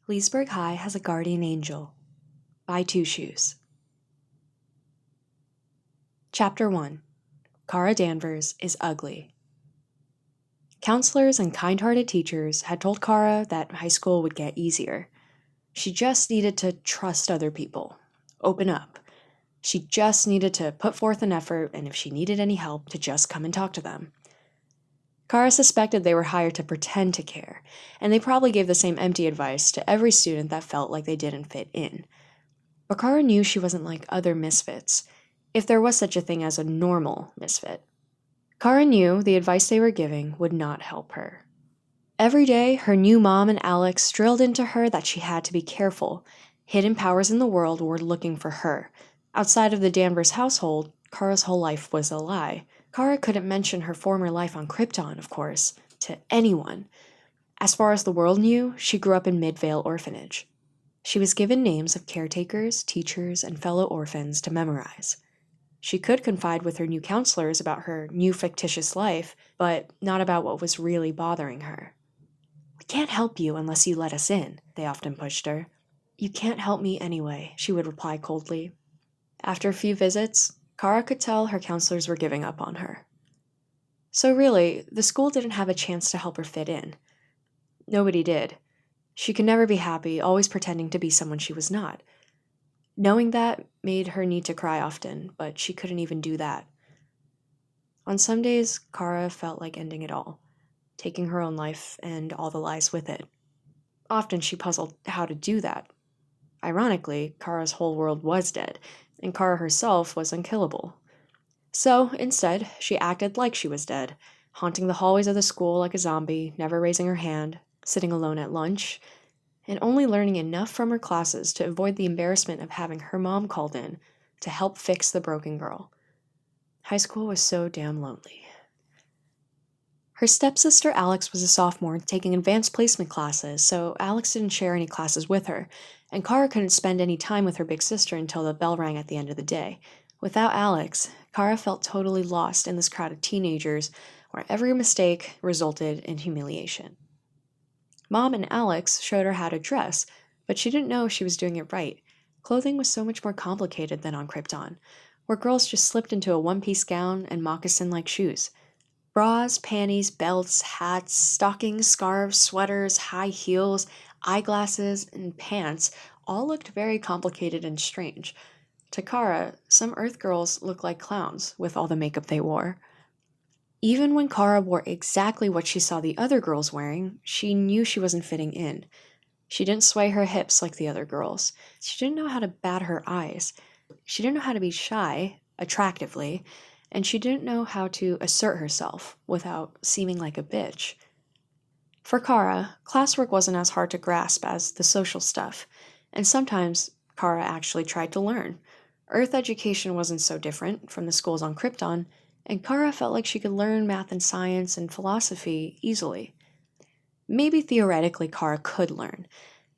Leesburg High has a guardian angel. By Two Shoes. Chapter 1. Kara Danvers is ugly. Counselors and kind-hearted teachers had told Kara that high school would get easier. She just needed to trust other people, open up. She just needed to put forth an effort, and if she needed any help, to just come and talk to them. Kara suspected they were hired to pretend to care, and they probably gave the same empty advice to every student that felt like they didn't fit in. But Kara knew she wasn't like other misfits, if there was such a thing as a normal misfit. Kara knew the advice they were giving would not help her. Every day, her new mom and Alex drilled into her that she had to be careful. Hidden powers in the world were looking for her. Outside of the Danvers household, Kara's whole life was a lie. Kara couldn't mention her former life on Krypton, of course, to anyone. As far as the world knew, she grew up in Midvale Orphanage. She was given names of caretakers, teachers, and fellow orphans to memorize. She could confide with her new counselors about her new fictitious life, but not about what was really bothering her. "We can't help you unless you let us in," they often pushed her. "You can't help me anyway," she would reply coldly. After a few visits, Kara could tell her counselors were giving up on her. So really, the school didn't have a chance to help her fit in. Nobody did. She could never be happy, always pretending to be someone she was not. Knowing that made her need to cry often, but she couldn't even do that. On some days, Kara felt like ending it all, taking her own life and all the lies with it. Often she puzzled how to do that. Ironically, Kara's whole world was dead, and Kara herself was unkillable. So, instead, she acted like she was dead, haunting the hallways of the school like a zombie, never raising her hand, sitting alone at lunch, and only learning enough from her classes to avoid the embarrassment of having her mom called in to help fix the broken girl. High school was so damn lonely. Her stepsister Alex was a sophomore taking advanced placement classes, so Alex didn't share any classes with her, and Kara couldn't spend any time with her big sister until the bell rang at the end of the day. Without Alex, Kara felt totally lost in this crowd of teenagers where every mistake resulted in humiliation. Mom and Alex showed her how to dress, but she didn't know she was doing it right. Clothing was so much more complicated than on Krypton, where girls just slipped into a one-piece gown and moccasin-like shoes. Bras, panties, belts, hats, stockings, scarves, sweaters, high heels, eyeglasses, and pants all looked very complicated and strange. To Kara, some Earth girls looked like clowns with all the makeup they wore. Even when Kara wore exactly what she saw the other girls wearing, she knew she wasn't fitting in. She didn't sway her hips like the other girls. She didn't know how to bat her eyes. She didn't know how to be shy, attractively, and she didn't know how to assert herself without seeming like a bitch. For Kara, classwork wasn't as hard to grasp as the social stuff, and sometimes Kara actually tried to learn. Earth education wasn't so different from the schools on Krypton, and Kara felt like she could learn math and science and philosophy easily. Maybe theoretically Kara could learn.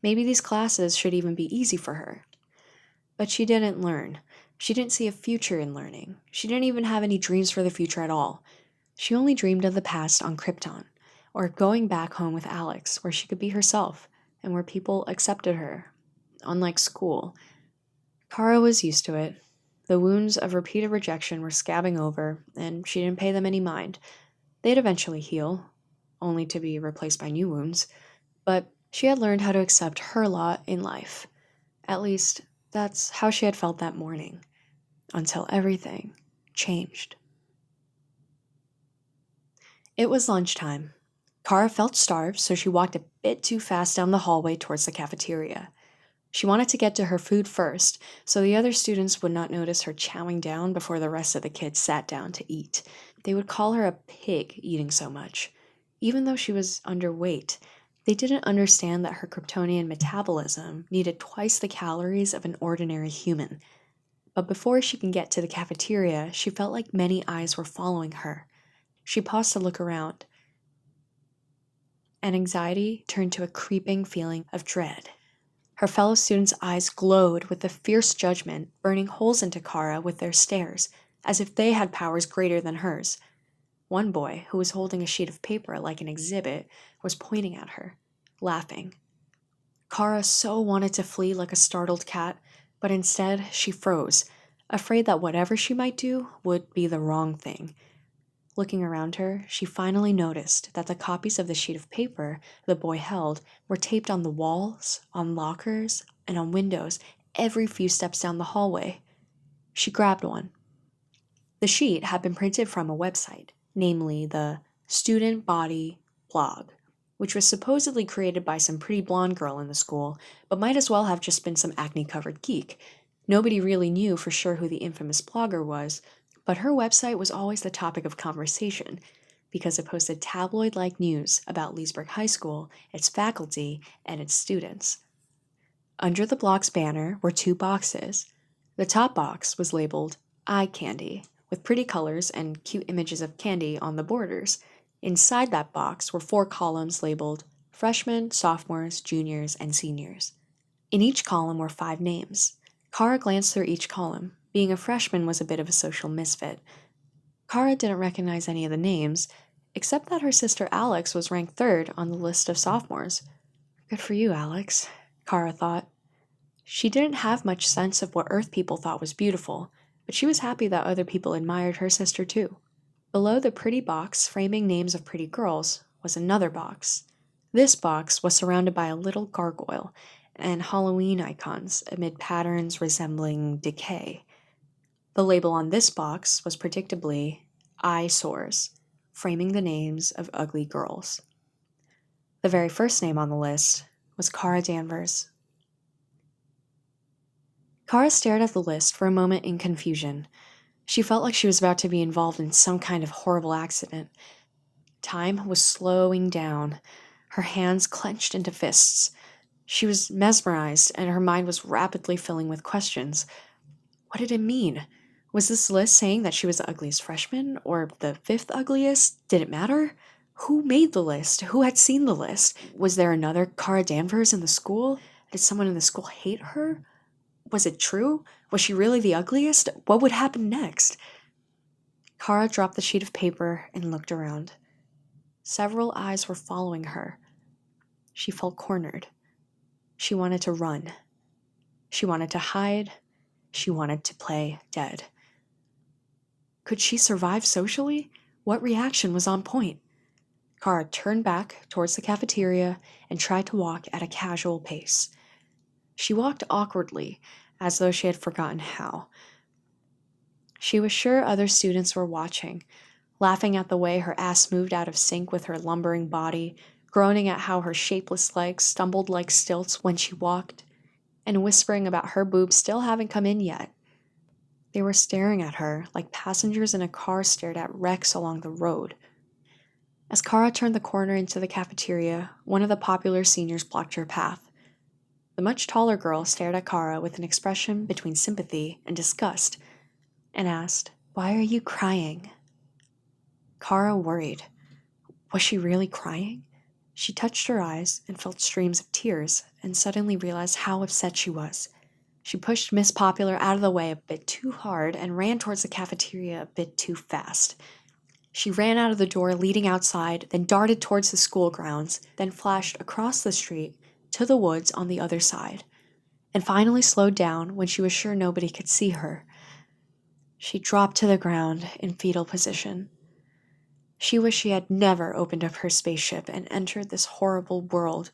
Maybe these classes should even be easy for her. But she didn't learn. She didn't see a future in learning. She didn't even have any dreams for the future at all. She only dreamed of the past on Krypton, or going back home with Alex, where she could be herself, and where people accepted her. Unlike school, Kara was used to it. The wounds of repeated rejection were scabbing over, and she didn't pay them any mind. They'd eventually heal, only to be replaced by new wounds, but she had learned how to accept her lot in life. At least, that's how she had felt that morning, until everything changed. It was lunchtime. Kara felt starved, so she walked a bit too fast down the hallway towards the cafeteria. She wanted to get to her food first, so the other students would not notice her chowing down before the rest of the kids sat down to eat. They would call her a pig eating so much. Even though she was underweight, they didn't understand that her Kryptonian metabolism needed twice the calories of an ordinary human. But before she could get to the cafeteria, she felt like many eyes were following her. She paused to look around, and anxiety turned to a creeping feeling of dread. Her fellow students' eyes glowed with the fierce judgment, burning holes into Kara with their stares, as if they had powers greater than hers. One boy, who was holding a sheet of paper like an exhibit, was pointing at her, laughing. Kara so wanted to flee like a startled cat, but instead she froze, afraid that whatever she might do would be the wrong thing. Looking around her, she finally noticed that the copies of the sheet of paper the boy held were taped on the walls, on lockers, and on windows every few steps down the hallway. She grabbed one. The sheet had been printed from a website, namely the Student Body blog, which was supposedly created by some pretty blonde girl in the school, but might as well have just been some acne-covered geek. Nobody really knew for sure who the infamous blogger was, but her website was always the topic of conversation because it posted tabloid-like news about Leesburg High School, its faculty, and its students. Under the blog's banner were 2 boxes. The top box was labeled Eye Candy, with pretty colors and cute images of candy on the borders. Inside that box were 4 columns labeled Freshmen, Sophomores, Juniors, and Seniors. In each column were 5 names. Kara glanced through each column. Being a freshman was a bit of a social misfit. Kara didn't recognize any of the names, except that her sister Alex was ranked 3rd on the list of sophomores. Good for you, Alex, Kara thought. She didn't have much sense of what Earth people thought was beautiful, but she was happy that other people admired her sister too. Below the pretty box framing names of pretty girls was another box. This box was surrounded by a little gargoyle and Halloween icons amid patterns resembling decay. The label on this box was predictably eyesores, framing the names of ugly girls. The very first name on the list was Kara Danvers. Kara stared at the list for a moment in confusion. She felt like she was about to be involved in some kind of horrible accident. Time was slowing down. Her hands clenched into fists. She was mesmerized, and her mind was rapidly filling with questions. What did it mean? Was this list saying that she was the ugliest freshman, or the 5th ugliest? Did it matter? Who made the list? Who had seen the list? Was there another Kara Danvers in the school? Did someone in the school hate her? Was it true? Was she really the ugliest? What would happen next? Kara dropped the sheet of paper and looked around. Several eyes were following her. She felt cornered. She wanted to run. She wanted to hide. She wanted to play dead. Could she survive socially? What reaction was on point? Kara turned back towards the cafeteria and tried to walk at a casual pace. She walked awkwardly, as though she had forgotten how. She was sure other students were watching, laughing at the way her ass moved out of sync with her lumbering body, groaning at how her shapeless legs stumbled like stilts when she walked, and whispering about her boobs still haven't come in yet. They were staring at her like passengers in a car stared at wrecks along the road. As Kara turned the corner into the cafeteria, one of the popular seniors blocked her path. The much taller girl stared at Kara with an expression between sympathy and disgust, and asked, "Why are you crying?" Kara worried. Was she really crying? She touched her eyes and felt streams of tears, and suddenly realized how upset she was. She pushed Miss Popular out of the way a bit too hard and ran towards the cafeteria a bit too fast. She ran out of the door leading outside, then darted towards the school grounds, then flashed across the street to the woods on the other side, and finally slowed down when she was sure nobody could see her. She dropped to the ground in fetal position. She wished she had never opened up her spaceship and entered this horrible world.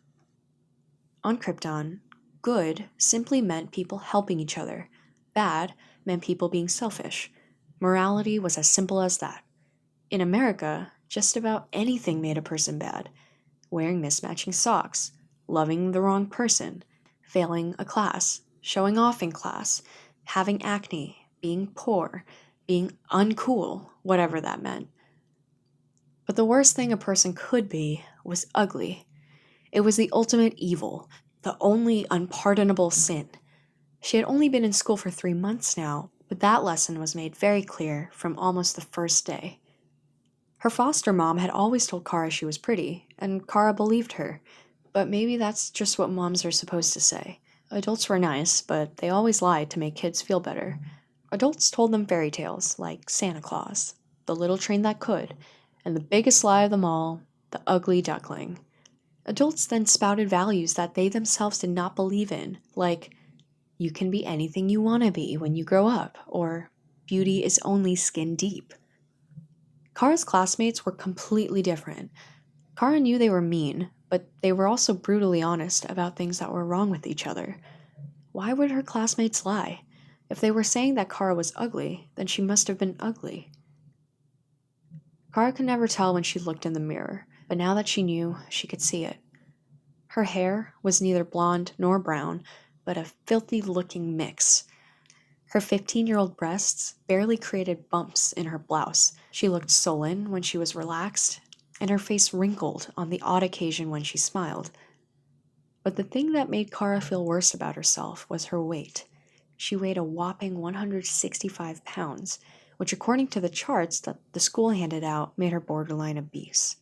On Krypton, good simply meant people helping each other. Bad meant people being selfish. Morality was as simple as that. In America, just about anything made a person bad. Wearing mismatching socks, loving the wrong person, failing a class, showing off in class, having acne, being poor, being uncool, whatever that meant. But the worst thing a person could be was ugly. It was the ultimate evil, the only unpardonable sin. She had only been in school for 3 months now, but that lesson was made very clear from almost the first day. Her foster mom had always told Kara she was pretty, and Kara believed her. But maybe that's just what moms are supposed to say. Adults were nice, but they always lied to make kids feel better. Adults told them fairy tales, like Santa Claus, The Little Train That Could, and the biggest lie of them all, the ugly duckling. Adults then spouted values that they themselves did not believe in, like, you can be anything you want to be when you grow up, or beauty is only skin deep. Kara's classmates were completely different. Kara knew they were mean, but they were also brutally honest about things that were wrong with each other. Why would her classmates lie? If they were saying that Kara was ugly, then she must have been ugly. Kara could never tell when she looked in the mirror, but now that she knew, she could see it. Her hair was neither blonde nor brown, but a filthy-looking mix. Her 15-year-old breasts barely created bumps in her blouse. She looked sullen when she was relaxed, and her face wrinkled on the odd occasion when she smiled. But the thing that made Kara feel worse about herself was her weight. She weighed a whopping 165 pounds, which according to the charts that the school handed out made her borderline obese.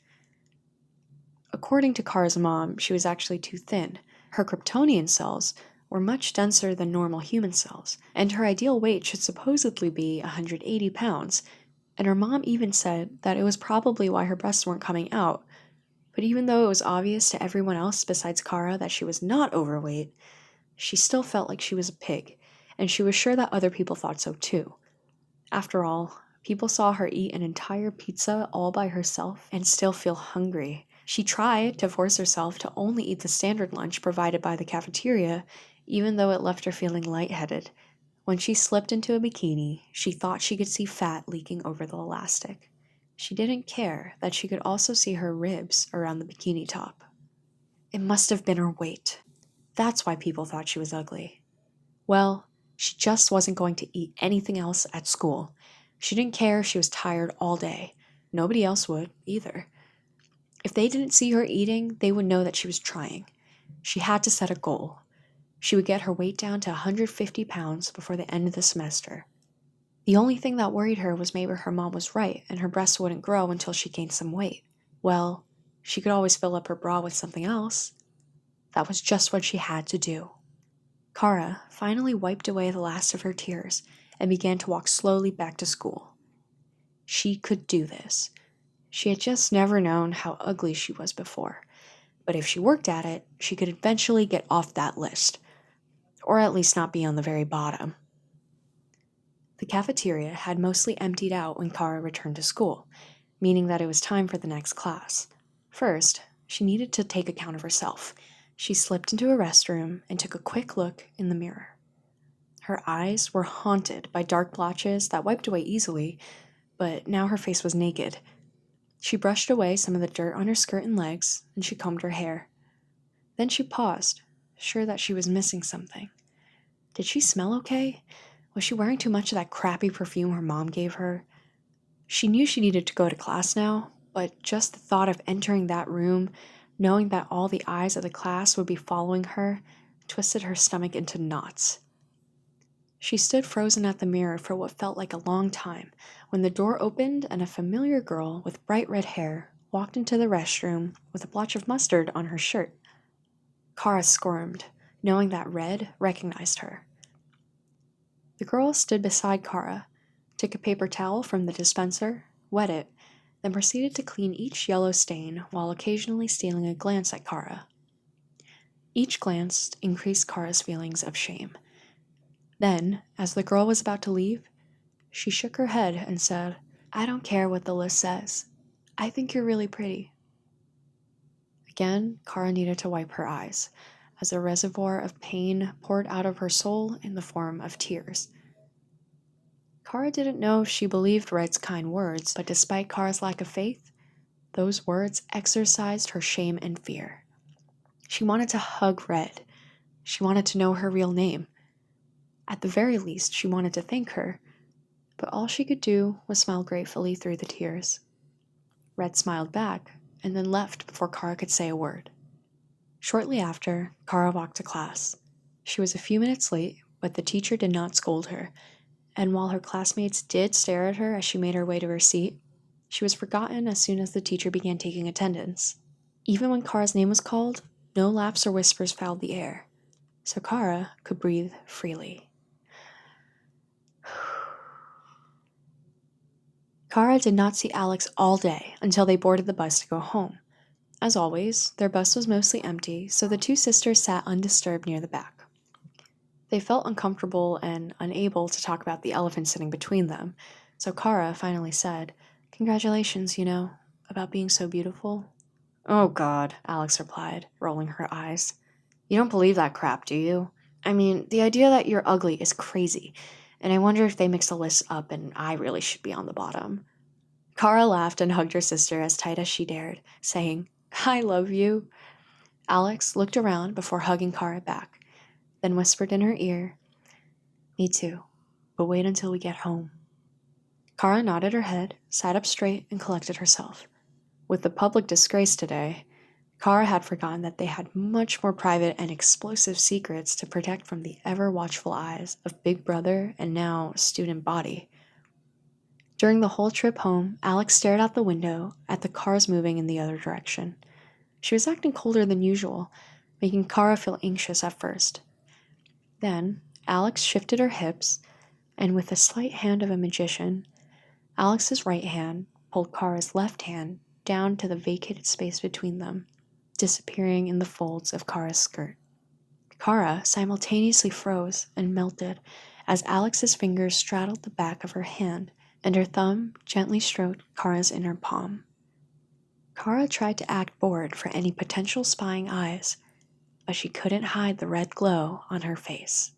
According to Kara's mom, she was actually too thin. Her Kryptonian cells were much denser than normal human cells, and her ideal weight should supposedly be 180 pounds, and her mom even said that it was probably why her breasts weren't coming out. But even though it was obvious to everyone else besides Kara that she was not overweight, she still felt like she was a pig, and she was sure that other people thought so too. After all, people saw her eat an entire pizza all by herself and still feel hungry. She tried to force herself to only eat the standard lunch provided by the cafeteria, even though it left her feeling lightheaded. When she slipped into a bikini, she thought she could see fat leaking over the elastic. She didn't care that she could also see her ribs around the bikini top. It must have been her weight. That's why people thought she was ugly. Well, she just wasn't going to eat anything else at school. She didn't care if she was tired all day. Nobody else would, either. If they didn't see her eating, they would know that she was trying. She had to set a goal. She would get her weight down to 150 pounds before the end of the semester. The only thing that worried her was maybe her mom was right and her breasts wouldn't grow until she gained some weight. Well, she could always fill up her bra with something else. That was just what she had to do. Kara finally wiped away the last of her tears and began to walk slowly back to school. She could do this. She had just never known how ugly she was before, but if she worked at it, she could eventually get off that list, or at least not be on the very bottom. The cafeteria had mostly emptied out when Kara returned to school, meaning that it was time for the next class. First, she needed to take account of herself. She slipped into a restroom and took a quick look in the mirror. Her eyes were haunted by dark blotches that wiped away easily, but now her face was naked. She brushed away some of the dirt on her skirt and legs, and she combed her hair. Then she paused, sure that she was missing something. Did she smell okay? Was she wearing too much of that crappy perfume her mom gave her? She knew she needed to go to class now, but just the thought of entering that room, knowing that all the eyes of the class would be following her, twisted her stomach into knots. She stood frozen at the mirror for what felt like a long time, when the door opened and a familiar girl with bright red hair walked into the restroom with a blotch of mustard on her shirt. Kara squirmed, knowing that Red recognized her. The girl stood beside Kara, took a paper towel from the dispenser, wet it, then proceeded to clean each yellow stain while occasionally stealing a glance at Kara. Each glance increased Kara's feelings of shame. Then, as the girl was about to leave, she shook her head and said, "I don't care what the list says. I think you're really pretty." Again, Kara needed to wipe her eyes, as a reservoir of pain poured out of her soul in the form of tears. Kara didn't know if she believed Red's kind words, but despite Kara's lack of faith, those words exorcised her shame and fear. She wanted to hug Red. She wanted to know her real name. At the very least, she wanted to thank her, but all she could do was smile gratefully through the tears. Red smiled back, and then left before Kara could say a word. Shortly after, Kara walked to class. She was a few minutes late, but the teacher did not scold her, and while her classmates did stare at her as she made her way to her seat, she was forgotten as soon as the teacher began taking attendance. Even when Kara's name was called, no laughs or whispers fouled the air, so Kara could breathe freely. Kara did not see Alex all day until they boarded the bus to go home. As always, their bus was mostly empty, so the two sisters sat undisturbed near the back. They felt uncomfortable and unable to talk about the elephant sitting between them, so Kara finally said, "Congratulations, about being so beautiful." "Oh God," Alex replied, rolling her eyes. "You don't believe that crap, do you? I mean, the idea that you're ugly is crazy, and I wonder if they mix the list up and I really should be on the bottom." Kara laughed and hugged her sister as tight as she dared, saying, "I love you." Alex looked around before hugging Kara back, then whispered in her ear, "Me too, but wait until we get home." Kara nodded her head, sat up straight, and collected herself. With the public disgrace today, Kara had forgotten that they had much more private and explosive secrets to protect from the ever-watchful eyes of Big Brother and now student body. During the whole trip home, Alex stared out the window at the cars moving in the other direction. She was acting colder than usual, making Kara feel anxious at first. Then, Alex shifted her hips, and with the sleight hand of a magician, Alex's right hand pulled Kara's left hand down to the vacated space between them, disappearing in the folds of Kara's skirt. Kara simultaneously froze and melted as Alex's fingers straddled the back of her hand and her thumb gently stroked Kara's inner palm. Kara tried to act bored for any potential spying eyes, but she couldn't hide the red glow on her face.